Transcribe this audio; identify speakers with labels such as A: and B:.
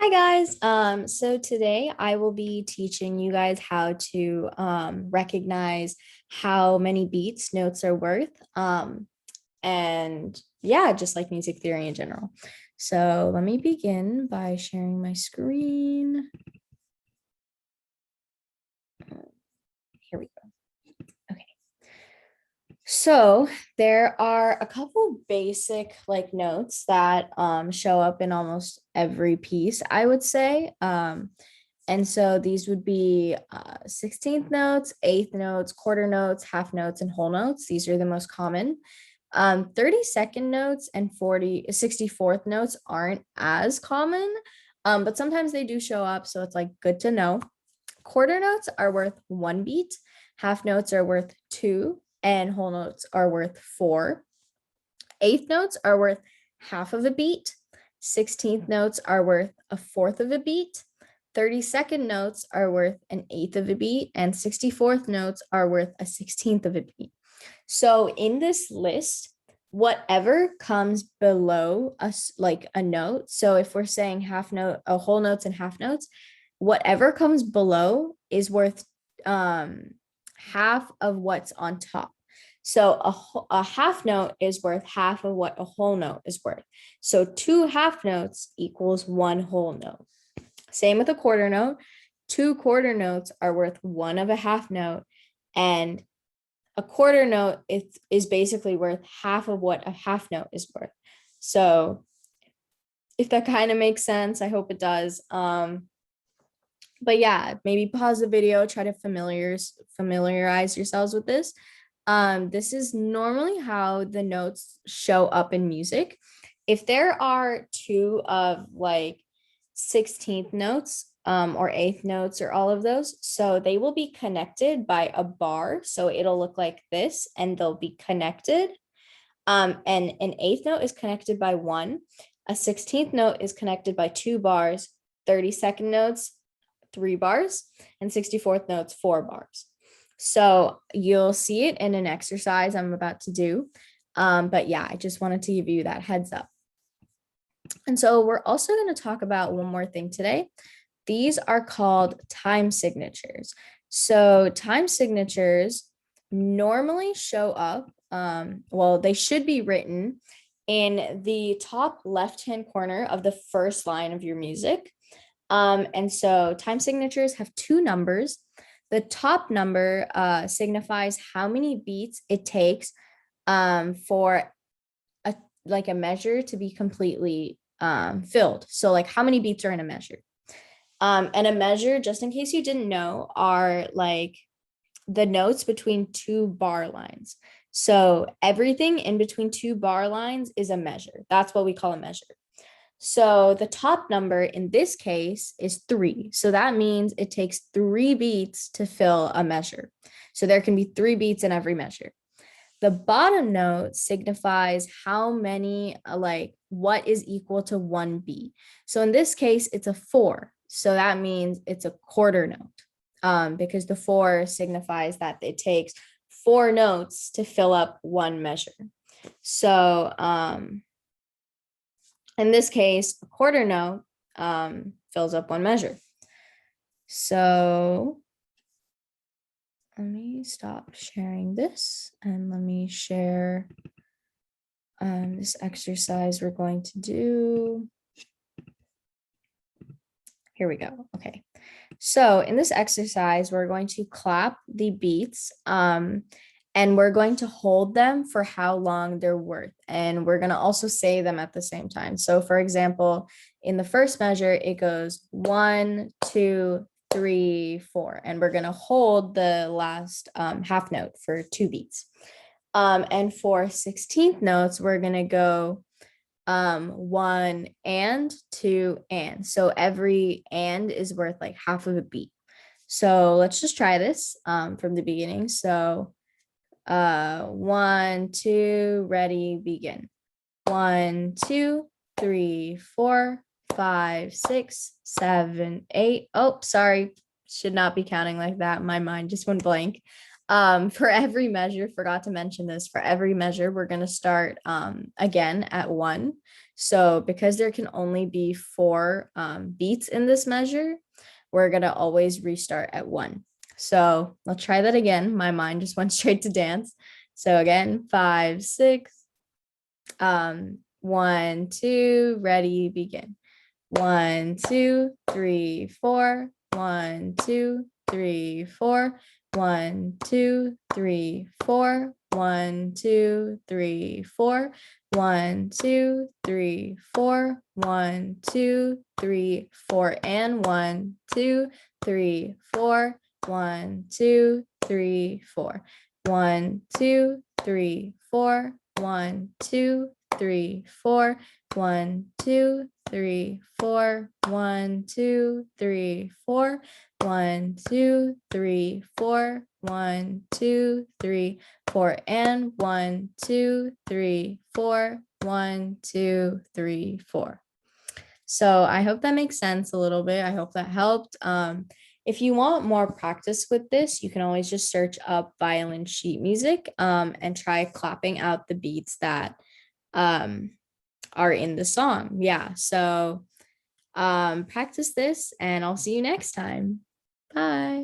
A: Hi guys. So today I will be teaching you guys how to recognize how many beats notes are worth. And yeah, just like music theory in general. So let me begin by sharing my screen. Here we go. Okay. So there are a couple basic like notes that show up in almost every piece, I would say. And so these would be 16th notes, eighth notes, quarter notes, half notes, and whole notes. These are the most common. 32nd notes and 64th notes aren't as common, but sometimes they do show up. So it's like good to know. Quarter notes are worth one beat, half notes are worth two, and whole notes are worth four. Eighth notes are worth half of a beat. 16th notes are worth a fourth of a beat. 32nd notes are worth an eighth of a beat, and 64th notes are worth a 16th of a beat. So in this list, whatever comes below us, like a note. So if we're saying half note, whole notes and half notes, whatever comes below is worth half of what's on top. So a half note is worth half of what a whole note is worth. So two half notes equals one whole note. Same with a quarter note. Two quarter notes are worth one of a half note, and a quarter note is basically worth half of what a half note is worth. So if that kind of makes sense, I hope it does. But yeah, maybe pause the video, try to familiarize yourselves with this. This is normally how the notes show up in music. If there are two of like 16th notes or eighth notes or all of those, so they will be connected by a bar. So it'll look like this and they'll be connected. And an eighth note is connected by one. A 16th note is connected by two bars. 32nd notes, 3 bars, and 64th notes, 4 bars. So you'll see it in an exercise I'm about to do. But yeah, I just wanted to give you that heads up. And so we're also going to talk about one more thing today. These are called time signatures. So time signatures normally show up, well, they should be written in the top left-hand corner of the first line of your music. And so time signatures have two numbers. The top number signifies how many beats it takes for a measure to be completely filled. So like how many beats are in a measure. And a measure, just in case you didn't know, are like the notes between two bar lines. So everything in between two bar lines is a measure. That's what we call a measure. So the top number in this case is 3. So that means it takes 3 beats to fill a measure. So there can be 3 beats in every measure. The bottom note signifies how many, like what is equal to 1 beat. So in this case, it's a 4. So that means it's a quarter note because the 4 signifies that it takes 4 notes to fill up 1 measure. So in this case, a quarter note fills up 1 measure. So let me stop sharing this and let me share this exercise we're going to do. Here we go. Okay. So in this exercise, we're going to clap the beats and we're going to hold them for how long they're worth. And we're going to also say them at the same time. So for example, in the first measure, it goes 1, 2, 3, 4. And we're going to hold the last half note for 2 beats. And for 16th notes, we're going to go 1 and 2 and. So every and is worth like half of a beat. So let's just try this from the beginning. So 1, 2, ready, begin. 1, 2, 3, 4, 5, 6, 7, 8. Oh, sorry. Should not be counting like that. My mind just went blank. For every measure, forgot to mention this, for every measure, we're going to start again at 1. So because there can only be 4 beats in this measure, we're gonna always restart at 1. So let's try that again. My mind just went straight to dance. So again, 5, 6, 1, 2, ready, begin. 1, 2, 3, 4. 1, 2, 3, 4. 1, 2, 3, 4. 1, 2, 3, 4. 1, 2, 3, 4. 1, 2, 3, 4. And 1, 2, 3, 4. 1, 2, 3, 4. 1, 2, 3, 4. 1, 2, 3, 4. 1, 2, 3, 4. 1, 2, 3, 4. 1, 2, 3, 4. 1, 2, 3, 4. And 1, 2, 3, 4. 1, 2, 3, 4. So I hope that makes sense a little bit. I hope that helped. If you want more practice with this, you can always just search up violin sheet music and try clapping out the beats that um, are in the song. Yeah. So practice this and I'll see you next time. Bye.